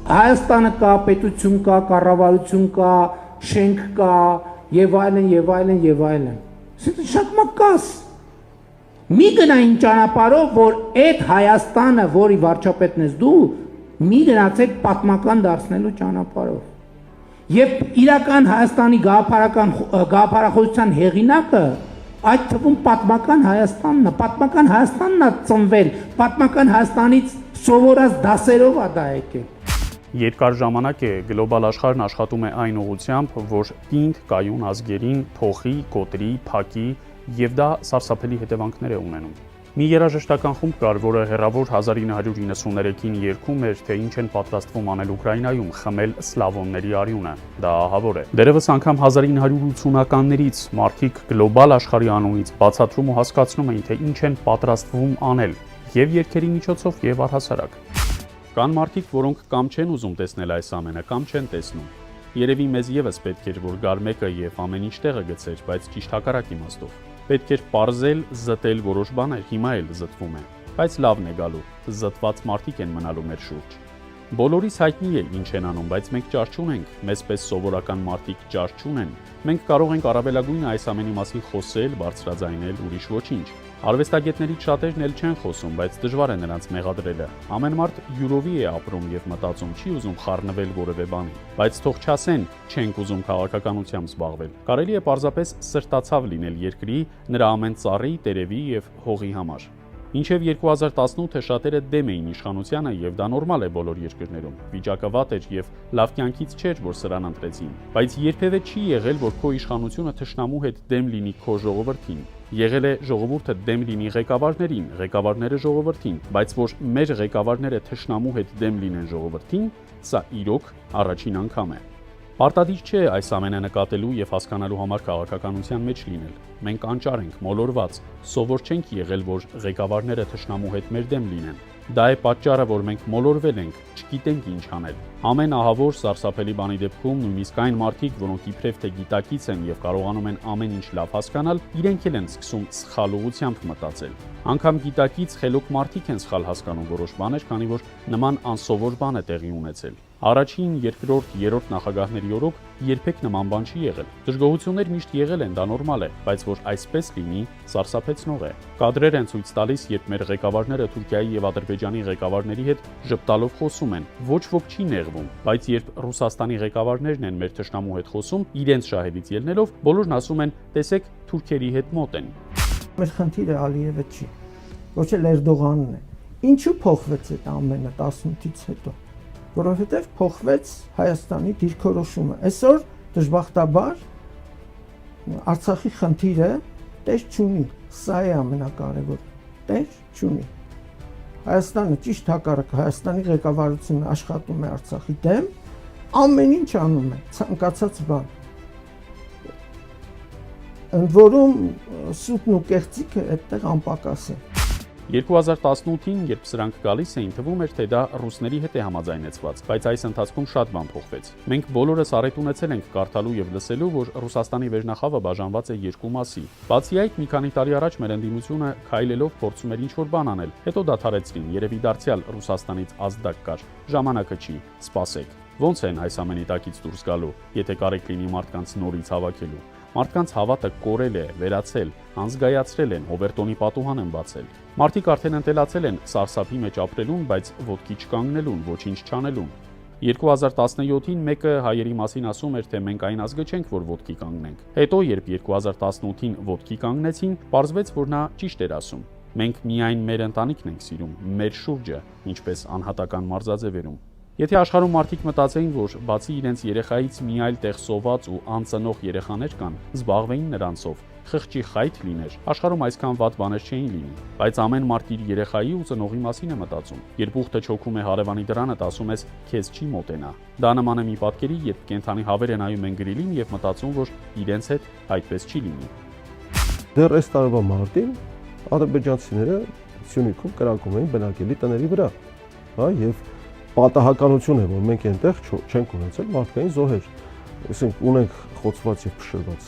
Հայաստանը կա, պետություն կա, կառավարություն կա, շենք կա, եւ այլն, եւ այլն, եւ այլն։ Սա շատ մակաս։ Մի գնային ճանապարհով, որ այդ Հայաստանը, որի վարչապետն ես դու, մի գնացեք պատմական դարձնելու ճանապարհով։ Եվ իրական Հայաստանի գաղափարախոսության հեղինակը այդ թվում պատմական Հայաստանն է, պատմական Հայաստանն է ծնվել, պատմական Հայաստանից սովորած դասերով է դա եկել։ Երկար ժամանակ է գլոբալ աշխարհն աշխատում է այն ուղղությամբ, որ պինդ կայուն ազգերին փոխի, կոտրի, փակի եւ դա սարսափելի հետևանքներ է ունենում։ Մի երաժշտական խումբ կար, որը հեռավոր 1993-ին երգում էր, թե ինչ են պատրաստվում անել Ուկրաինայում, խմել սլավոնների արյունը։ Դա ահավոր է։ Դերևս անգամ 1980-ականներից մարդիկ գլոբալ աշխարհի անունից բացատրում ու հասկացնում էին, թե ինչ են պատրաստվում անել եւ երգերի միջոցով եւ առհասարակ։ Կան մարդիկ, որոնք կամ չեն ուզում տեսնել այս ամենը, կամ չեն տեսնում։ Երևի մեզ եւս պետք էր, որ գար մեկը եւ ամեն ինչ տեղը գցեր, բայց ճիշտ հակառակ իմաստով։ Պետք էր պարզել, զտել որոշ բաներ, հիմա էլ զտվում է։ Բայց լավն է գալու, զտված մարդիկ են մնալու մեր շուրջ։ Բոլորիս հայտնի է ինչ են անում, բայց մենք ճար չունենք, մեզպես սովորական մարդիկ ճար չունեն։ Մենք կարող ենք առավելագույնը այս ամենի մասին խոսել, բարձրաձայնել, ուրիշ ոչինչ։ Արվեստագետներից շատերն էլ չեն խոսում, բայց դժվար է նրանց մեղադրելը։ Ամեն մարդ յուրովի է ապրում եւ մտածում, չի ուզում խառնվել որևէ բանի, բայց թող չասեն, չենք ուզում քաղաքականությամբ զբաղվել։ Կարելի է պարզապես սրտացավ լինել երկրի, նրա ամեն ծառի, տերևի եւ հողի համար։ Մինչև 2018-ը շատերը դեմ էին իշխանությանը եւ դա նորմալ է բոլոր երկրներում։ Վիճակը վատ էր եւ լավ կյանքից չէր, որ սրան ընտրեցին։ Բայց երբևէ չի եղել, որ քո իշխանությունը թշնամու հետ դեմ լինի քո ժողովրդին։ Եղել է ժողովուրդը դեմ լինի ղեկավարներին, ղեկավարները ժողովրդին, բայց որ մեր ղեկավարները թշնամու հետ դեմ լինեն ժողովրդին, սա իրոք առաջին անգամ է։ Պարտադիր չէ այս ամենը նկատելու եւ հասկանալու համար քաղաքականության մեջ լինել։ Մենք անճար ենք, մոլորված, սովոր չենք եղել, որ ղեկավարները թշնամու հետ մեր դեմ լինեն։ Դա է պատճառը, որ մենք մոլորվել ենք, չգիտենք ինչ անել։ Ամեն ահավոր սարսափելի բանի դեպքում նույնիսկ այն մարդիկ, որոնք իբրև թե գիտակից են եւ կարողանում են ամեն ինչ լավ հասկանալ, իրենք էլ են սկսում սխալ ուղղությամբ մտածել։ Անգամ գիտակից խելոք մարդիկ են սխալ հասկանում որոշ բաներ, քանի որ նման անսովոր բան է տեղի ունեցել։ Առաջին, երկրորդ, երրորդ նախագահների օրոք երբեք նման բան չի եղել։ Դժգոհություններ միշտ եղել են, դա նորմալ է, բայց որ այսպես լինի, սարսափեցնող է։ Կադրեր են ցույց տալիս, երբ մեր ղեկավարները Թուրքիայի եւ Ադրբեջանի ղեկավարների հետ ժպտալով խոսում են։ Ոչ ոք չի նեղվում, բայց երբ Ռուսաստանի ղեկավարներն են մեր թշնամու հետ խոսում, իրենց շահերից ելնելով, բոլորն ասում են, տեսեք, թուրքերի հետ մոտ են։ Մեր խնդիրը Ալիևը չի, ոչ էլ Էրդողանն է։ Ինչու փոխվեց այդ ամենը 18-ից հետո։ Որովհետև փոխվեց Հայաստանի դիրքորոշումը։ Այսօր դժբախտաբար Արցախի խնդիրը տեղ չունի, սա է ամենակարևորը, տեղ չունի։ Հայաստանը ճիշտ հակառակը, Հայաստանի ղեկավարությունը աշխատում է Արցախի դեմ, ամեն ինչ անում է, ցանկացած բան։ Ընդ որում սուտն ու կեղծիքը այդտեղ անպակաս է։ 2018-ին, երբ սրանք գալիս էին, թվում էր, թե դա ռուսների հետ է համաձայնեցված, բայց այս ընթացքում շատ բան փոխվեց։ Մենք բոլորս առիթ ունեցել ենք կարդալու եւ լսելու, որ Ռուսաստանի վերնախավը բաժանված է երկու մասի։ Բացի այդ, մի քանի տարի առաջ մեր ընդդիմությունը քայլելով փորձում էր ինչ-որ բան անել, հետո դադարեցրին, երևի դարձյալ Ռուսաստանից ազդակ կար։ Ժամանակը չի, սպասեք։ Ոնց են այս ամենի տակից դուրս գալու, եթե կարեք լինի մարդկանց նորից հավաքելու։ Մարդկանց հավատը կորել է, վերացել, անզգայացրել են, Հովերտոնի պատուհան են բացել։ Մարդիկ արդեն ընտելացել են սարսափի մեջ ապրելուն, բայց ոտքի չկանգնելուն, ոչինչ չանելուն։ 2017-ին մեկը հայերի մասին ասում էր, թե մենք այն ազգը չենք, որ ոտքի կանգնենք։ Հետո, երբ 2018-ին ոտքի կանգնեցին, պարզվեց, որ նա ճիշտ էր ասում։ Մենք միայն մեր ընտանիքն ենք սիրում, մեր շուրջը, ինչպես անհատական մարզաձևերում։ Եթե աշխարհում մարդիկ մտածեին, որ բացի իրենց երեխայից մի այլ տեղ սոված ու անծնող երեխաներ կան, զբաղվեին նրանցով, խղճի խայթ լիներ, աշխարհում այսքան վատ բաներ չէին լինի, բայց ամեն մարդ իր երեխայի ու ծնողի մասին է մտածում։ Երբ ուխտը չոքում է հարևանի դրանդ, ասում ես քեզ չի մոտենա։ Դա նման է մի պատկերի, երբ կենդանի հավեր է նայում են գրիլին եւ մտածում, որ իրենց հետ այդպես չի լինի։ Դեռ այս տարվա մարտին ադրբեջանցիները Սյունիքում կրակում էին բնակելի տների վրա, հա, եւ պատահականություն է, որ մենք այնտեղ չենք ունեցել մարդկային զոհեր, այսինքն ունենք խոցված եւ փշրված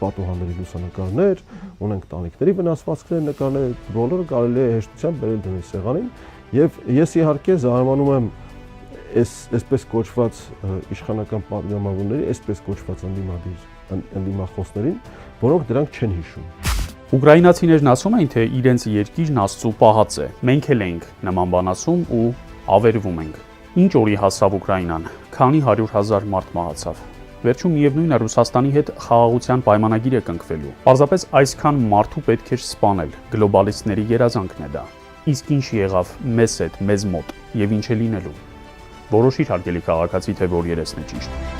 պատուհանների լուսանկարներ, ունենք տանիքների վնասվածքներ նկարներ, բոլորը կարելի է հեշտությամբ բերել դրանց սեղանին եւ ես իհարկե զարմանում եմ այսպես կոչված իշխանական պատգամավորների, այսպես կոչված ընդդիմախոսներին, որոնք դրանք չեն հիշում։ Ուկրաինացիներն ասում են, թե իրենց երկիրն Աստծո պահած է։ Մենք էլ ենք նման բան ասում ու ավերվում ենք։ Ինչ օրի հասավ Ուկրաինան, քանի 100,000 մարդ մահացավ։ Վերջում միևնույնն է Ռուսաստանի հետ խաղաղության պայմանագիր է կնքվելու։ Պարզապես այսքան մարդու պետք էր սպանել, գլոբալիստների երազանքն է դա։ Իսկ ինչ եղավ մեզ հետ, մեզ մոտ եւ ինչ է լինելու։ Որոշիր հարգելի քաղաքացի, թե որ երեսն է ճիշտ։